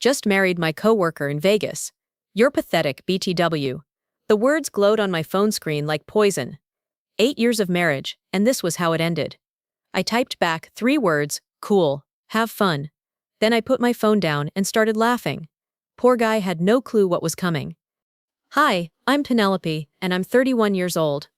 Just married my coworker in Vegas. You're pathetic, BTW. The words glowed on my phone screen like poison. 8 years of marriage, and this was how it ended. I typed back 3 words, cool, have fun. Then I put my phone down and started laughing. Poor guy had no clue what was coming. Hi, I'm Penelope, and I'm 31 years old.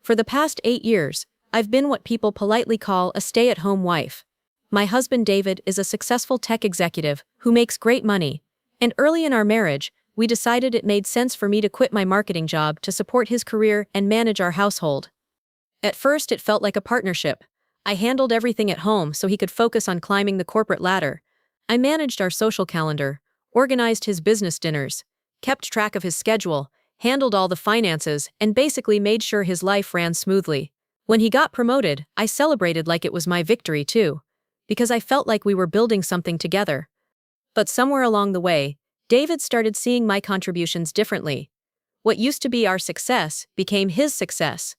For the past 8 years, I've been what people politely call a stay-at-home wife. My husband David is a successful tech executive who makes great money, and early in our marriage, we decided it made sense for me to quit my marketing job to support his career and manage our household. At first, it felt like a partnership. I handled everything at home so he could focus on climbing the corporate ladder. I managed our social calendar, organized his business dinners, kept track of his schedule, handled all the finances, and basically made sure his life ran smoothly. When he got promoted, I celebrated like it was my victory too, because I felt like we were building something together. But somewhere along the way, David started seeing my contributions differently. What used to be our success became his success.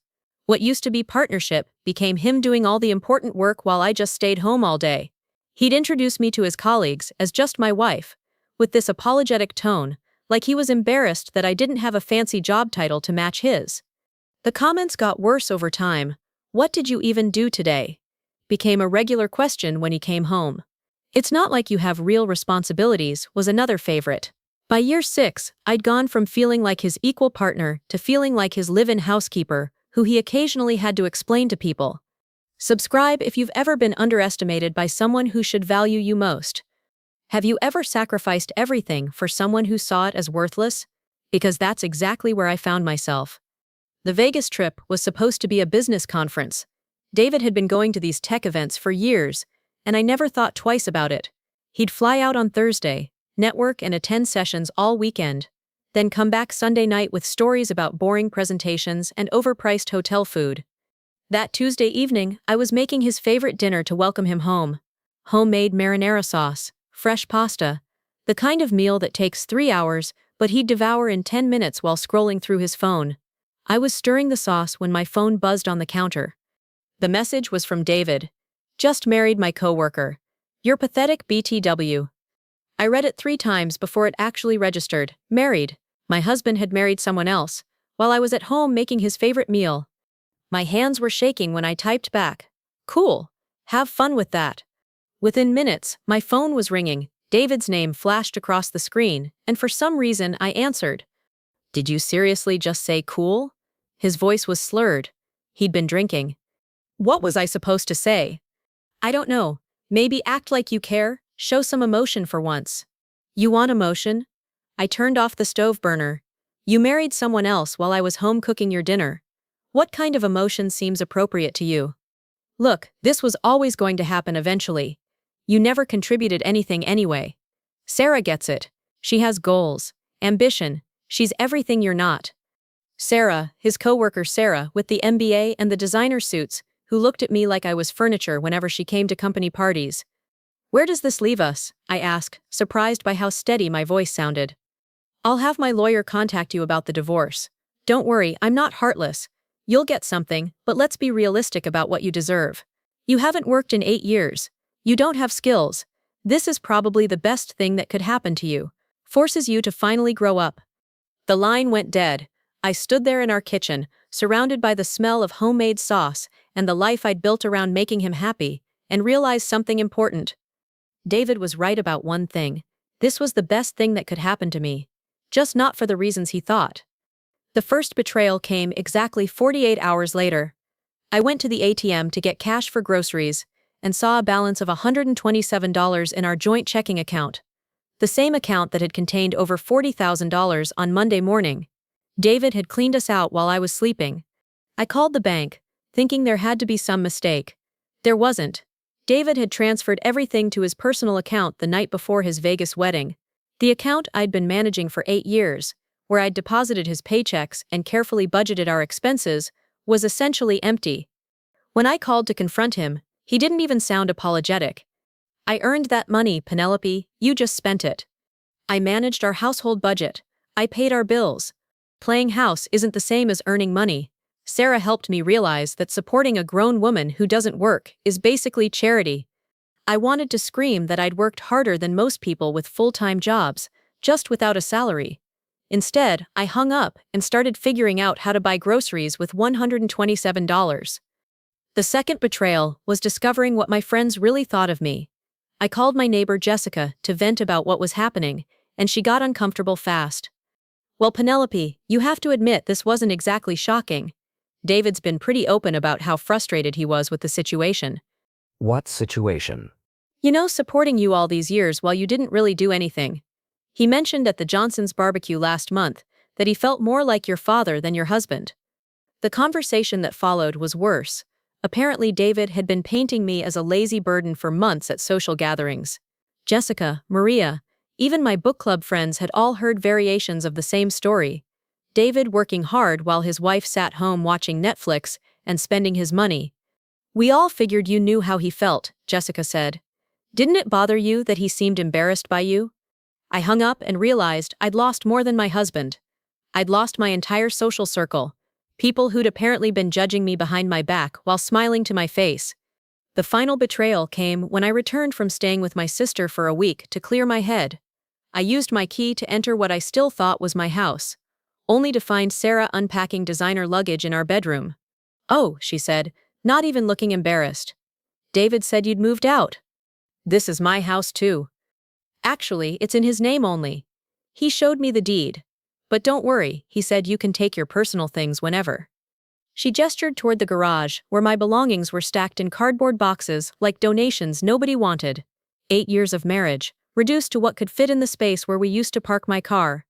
What used to be partnership became him doing all the important work while I just stayed home all day. He'd introduce me to his colleagues as just my wife, with this apologetic tone, like he was embarrassed that I didn't have a fancy job title to match his. The comments got worse over time. What did you even do today? Became a regular question when he came home. It's not like you have real responsibilities was another favorite. By year 6, I'd gone from feeling like his equal partner to feeling like his live-in housekeeper, who he occasionally had to explain to people. Subscribe if you've ever been underestimated by someone who should value you most. Have you ever sacrificed everything for someone who saw it as worthless? Because that's exactly where I found myself. The Vegas trip was supposed to be a business conference. David had been going to these tech events for years, and I never thought twice about it. He'd fly out on Thursday, network and attend sessions all weekend, then come back Sunday night with stories about boring presentations and overpriced hotel food. That Tuesday evening, I was making his favorite dinner to welcome him home. Homemade marinara sauce, fresh pasta, the kind of meal that takes 3 hours, but he'd devour in 10 minutes while scrolling through his phone. I was stirring the sauce when my phone buzzed on the counter. The message was from David. Just married my coworker. You're pathetic, BTW. I read it 3 times before it actually registered. Married. My husband had married someone else, while I was at home making his favorite meal. My hands were shaking when I typed back. Cool. Have fun with that. Within minutes, my phone was ringing. David's name flashed across the screen, and for some reason I answered. Did you seriously just say cool? His voice was slurred. He'd been drinking. What was I supposed to say? I don't know. Maybe act like you care, show some emotion for once. You want emotion? I turned off the stove burner. You married someone else while I was home cooking your dinner. What kind of emotion seems appropriate to you? Look, this was always going to happen eventually. You never contributed anything anyway. Sarah gets it. She has goals, ambition. She's everything you're not. Sarah, his coworker Sarah with the MBA and the designer suits, who looked at me like I was furniture whenever she came to company parties. Where does this leave us? I asked, surprised by how steady my voice sounded. I'll have my lawyer contact you about the divorce. Don't worry, I'm not heartless. You'll get something, but let's be realistic about what you deserve. You haven't worked in 8 years. You don't have skills. This is probably the best thing that could happen to you. Forces you to finally grow up. The line went dead. I stood there in our kitchen, surrounded by the smell of homemade sauce and the life I'd built around making him happy, and realized something important. David was right about one thing. This was the best thing that could happen to me. Just not for the reasons he thought. The first betrayal came exactly 48 hours later. I went to the ATM to get cash for groceries and saw a balance of $127 in our joint checking account. The same account that had contained over $40,000 on Monday morning. David had cleaned us out while I was sleeping. I called the bank, thinking there had to be some mistake. There wasn't. David had transferred everything to his personal account the night before his Vegas wedding. The account I'd been managing for 8 years, where I'd deposited his paychecks and carefully budgeted our expenses, was essentially empty. When I called to confront him, he didn't even sound apologetic. I earned that money, Penelope, you just spent it. I managed our household budget. I paid our bills. Playing house isn't the same as earning money. Sarah helped me realize that supporting a grown woman who doesn't work is basically charity. I wanted to scream that I'd worked harder than most people with full-time jobs, just without a salary. Instead, I hung up and started figuring out how to buy groceries with $127. The second betrayal was discovering what my friends really thought of me. I called my neighbor Jessica to vent about what was happening, and she got uncomfortable fast. Well, Penelope, you have to admit this wasn't exactly shocking. David's been pretty open about how frustrated he was with the situation. What situation? Supporting you all these years while you didn't really do anything. He mentioned at the Johnsons' barbecue last month that he felt more like your father than your husband. The conversation that followed was worse. Apparently, David had been painting me as a lazy burden for months at social gatherings. Jessica, Maria, even my book club friends had all heard variations of the same story. David working hard while his wife sat home watching Netflix and spending his money. We all figured you knew how he felt, Jessica said. Didn't it bother you that he seemed embarrassed by you? I hung up and realized I'd lost more than my husband. I'd lost my entire social circle. People who'd apparently been judging me behind my back while smiling to my face. The final betrayal came when I returned from staying with my sister for a week to clear my head. I used my key to enter what I still thought was my house, only to find Sarah unpacking designer luggage in our bedroom. "Oh," she said, not even looking embarrassed. "David said you'd moved out." "This is my house too. Actually, it's in his name only. He showed me the deed. But don't worry, he said you can take your personal things whenever." She gestured toward the garage, where my belongings were stacked in cardboard boxes like donations nobody wanted. 8 years of marriage, reduced to what could fit in the space where we used to park my car.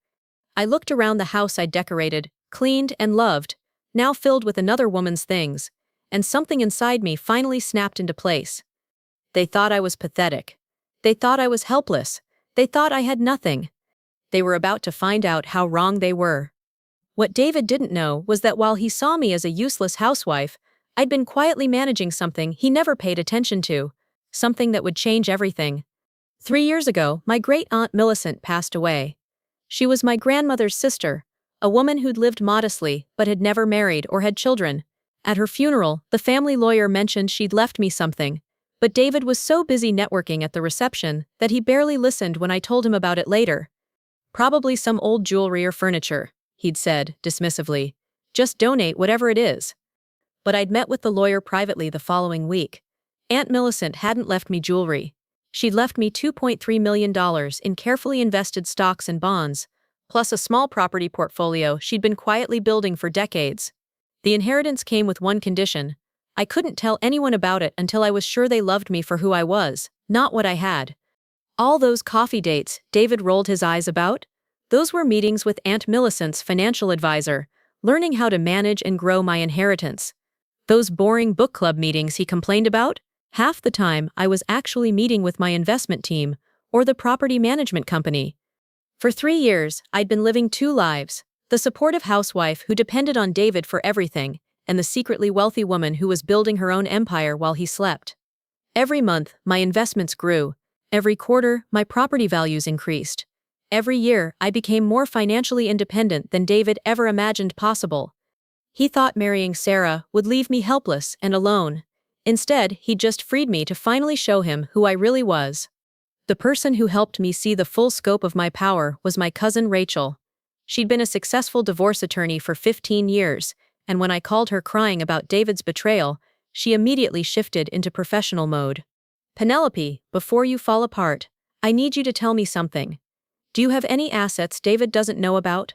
I looked around the house I'd decorated, cleaned, and loved, now filled with another woman's things, and something inside me finally snapped into place. They thought I was pathetic. They thought I was helpless. They thought I had nothing. They were about to find out how wrong they were. What David didn't know was that while he saw me as a useless housewife, I'd been quietly managing something he never paid attention to, something that would change everything. 3 years ago, my great-aunt Millicent passed away. She was my grandmother's sister, a woman who'd lived modestly but had never married or had children. At her funeral, the family lawyer mentioned she'd left me something, but David was so busy networking at the reception that he barely listened when I told him about it later. "Probably some old jewelry or furniture," he'd said, dismissively. "Just donate whatever it is." But I'd met with the lawyer privately the following week. Aunt Millicent hadn't left me jewelry. She'd left me $2.3 million in carefully invested stocks and bonds, plus a small property portfolio she'd been quietly building for decades. The inheritance came with one condition. I couldn't tell anyone about it until I was sure they loved me for who I was, not what I had. All those coffee dates David rolled his eyes about? Those were meetings with Aunt Millicent's financial advisor, learning how to manage and grow my inheritance. Those boring book club meetings he complained about? Half the time I was actually meeting with my investment team or the property management company. For 3 years, I'd been living 2 lives: the supportive housewife who depended on David for everything, and the secretly wealthy woman who was building her own empire while he slept. Every month, my investments grew. Every quarter, my property values increased. Every year, I became more financially independent than David ever imagined possible. He thought marrying Sarah would leave me helpless and alone. Instead, he just freed me to finally show him who I really was. The person who helped me see the full scope of my power was my cousin Rachel. She'd been a successful divorce attorney for 15 years, and when I called her crying about David's betrayal, she immediately shifted into professional mode. "Penelope, before you fall apart, I need you to tell me something. Do you have any assets David doesn't know about?"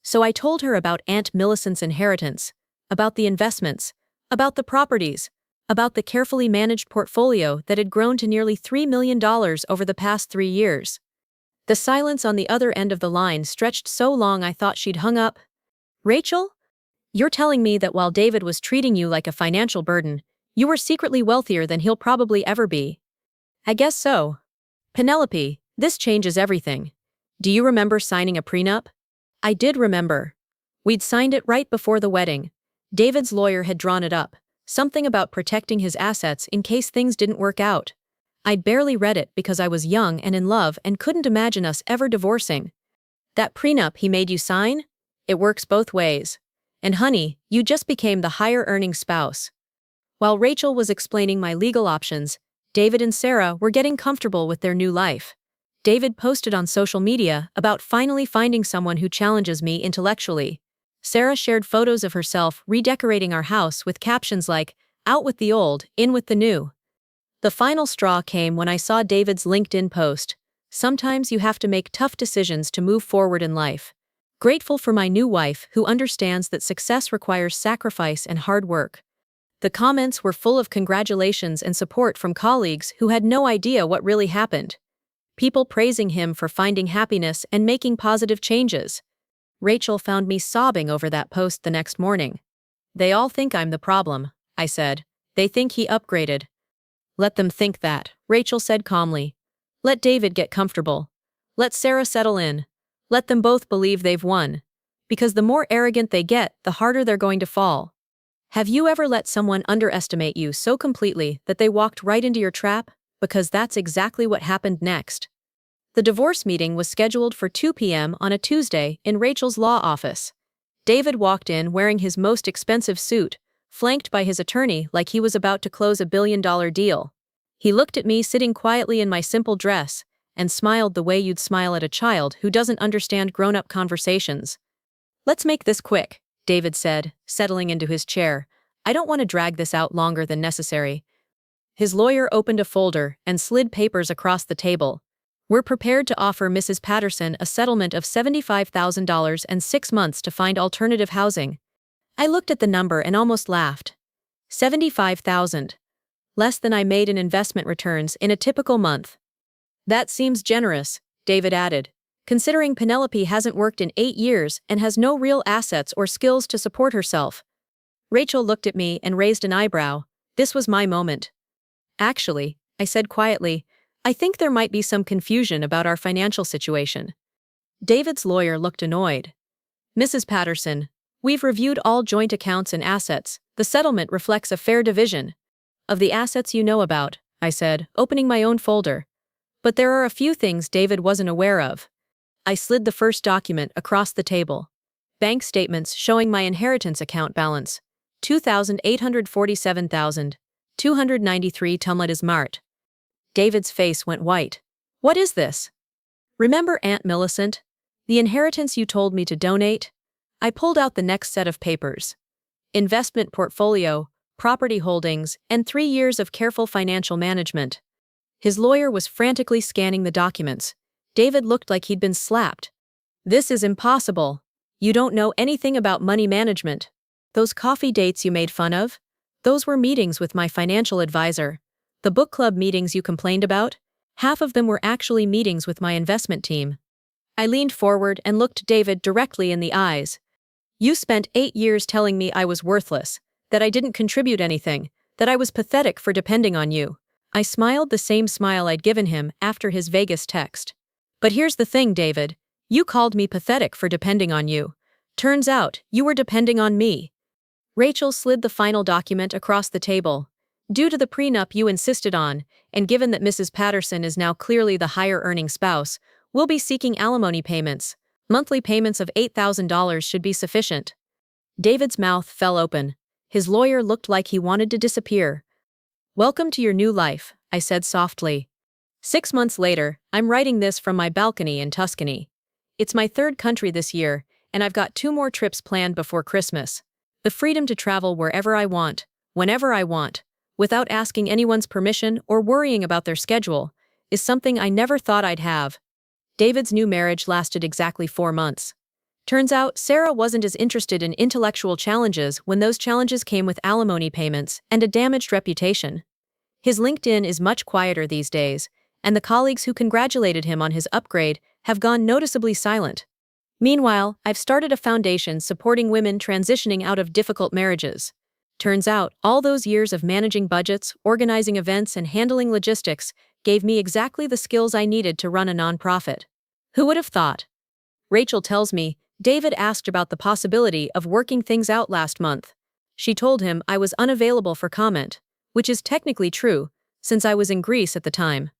So I told her about Aunt Millicent's inheritance, about the investments, about the properties, about the carefully managed portfolio that had grown to nearly $3 million over the past 3 years. The silence on the other end of the line stretched so long I thought she'd hung up. "Rachel? You're telling me that while David was treating you like a financial burden, you were secretly wealthier than he'll probably ever be?" "I guess so." "Penelope, this changes everything. Do you remember signing a prenup?" I did remember. We'd signed it right before the wedding. David's lawyer had drawn it up, something about protecting his assets in case things didn't work out. I'd barely read it because I was young and in love and couldn't imagine us ever divorcing. "That prenup he made you sign? It works both ways. And honey, you just became the higher-earning spouse." While Rachel was explaining my legal options, David and Sarah were getting comfortable with their new life. David posted on social media about finally finding someone who challenges me intellectually. Sarah shared photos of herself redecorating our house with captions like, "Out with the old, in with the new." The final straw came when I saw David's LinkedIn post. "Sometimes you have to make tough decisions to move forward in life. Grateful for my new wife who understands that success requires sacrifice and hard work." The comments were full of congratulations and support from colleagues who had no idea what really happened. People praising him for finding happiness and making positive changes. Rachel found me sobbing over that post the next morning. "They all think I'm the problem," I said. "They think he upgraded." "Let them think that," Rachel said calmly. "Let David get comfortable. Let Sarah settle in. Let them both believe they've won. Because the more arrogant they get, the harder they're going to fall." Have you ever let someone underestimate you so completely that they walked right into your trap? Because that's exactly what happened next. The divorce meeting was scheduled for 2 p.m. on a Tuesday in Rachel's law office. David walked in wearing his most expensive suit, flanked by his attorney like he was about to close a billion-dollar deal. He looked at me sitting quietly in my simple dress and smiled the way you'd smile at a child who doesn't understand grown-up conversations. "Let's make this quick," David said, settling into his chair. "I don't want to drag this out longer than necessary." His lawyer opened a folder and slid papers across the table. "We're prepared to offer Mrs. Patterson a settlement of $75,000 and 6 months to find alternative housing." I looked at the number and almost laughed. 75,000. Less than I made in investment returns in a typical month. "That seems generous," David added, "considering Penelope hasn't worked in 8 years and has no real assets or skills to support herself." Rachel looked at me and raised an eyebrow. This was my moment. "Actually," I said quietly, "I think there might be some confusion about our financial situation." David's lawyer looked annoyed. "Mrs. Patterson, we've reviewed all joint accounts and assets. The settlement reflects a fair division of the assets you know about," I said, opening my own folder. "But there are a few things David wasn't aware of." I slid the first document across the table. Bank statements showing my inheritance account balance. 2,847,293 tumlet is mart. David's face went white. "What is this?" "Remember Aunt Millicent? The inheritance you told me to donate?" I pulled out the next set of papers. Investment portfolio, property holdings, and 3 years of careful financial management. His lawyer was frantically scanning the documents. David looked like he'd been slapped. "This is impossible. You don't know anything about money management. Those coffee dates you made fun of? Those were meetings with my financial advisor. The book club meetings you complained about? Half of them were actually meetings with my investment team." I leaned forward and looked David directly in the eyes. "You spent 8 years telling me I was worthless, that I didn't contribute anything, that I was pathetic for depending on you." I smiled the same smile I'd given him after his Vegas text. "But here's the thing, David. You called me pathetic for depending on you. Turns out, you were depending on me." Rachel slid the final document across the table. "Due to the prenup you insisted on, and given that Mrs. Patterson is now clearly the higher-earning spouse, we'll be seeking alimony payments. Monthly payments of $8,000 should be sufficient." David's mouth fell open. His lawyer looked like he wanted to disappear. "Welcome to your new life," I said softly. 6 months later, I'm writing this from my balcony in Tuscany. It's my 3rd country this year, and I've got 2 more trips planned before Christmas. The freedom to travel wherever I want, whenever I want, without asking anyone's permission or worrying about their schedule, is something I never thought I'd have. David's new marriage lasted exactly 4 months. Turns out, Sarah wasn't as interested in intellectual challenges when those challenges came with alimony payments and a damaged reputation. His LinkedIn is much quieter these days, and the colleagues who congratulated him on his upgrade have gone noticeably silent. Meanwhile, I've started a foundation supporting women transitioning out of difficult marriages. Turns out, all those years of managing budgets, organizing events, and handling logistics gave me exactly the skills I needed to run a nonprofit. Who would have thought? Rachel tells me, David asked about the possibility of working things out last month. She told him I was unavailable for comment, which is technically true, since I was in Greece at the time.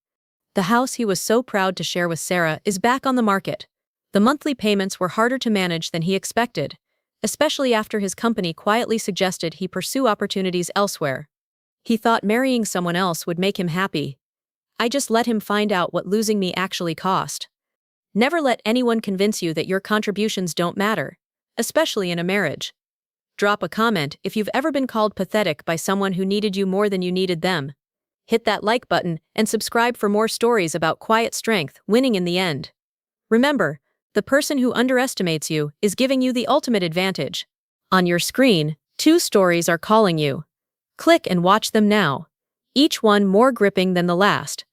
The house he was so proud to share with Sarah is back on the market. The monthly payments were harder to manage than he expected, especially after his company quietly suggested he pursue opportunities elsewhere. He thought marrying someone else would make him happy. I just let him find out what losing me actually cost. Never let anyone convince you that your contributions don't matter, especially in a marriage. Drop a comment if you've ever been called pathetic by someone who needed you more than you needed them. Hit that like button and subscribe for more stories about quiet strength winning in the end. Remember, the person who underestimates you is giving you the ultimate advantage. On your screen, 2 stories are calling you. Click and watch them now. Each one more gripping than the last.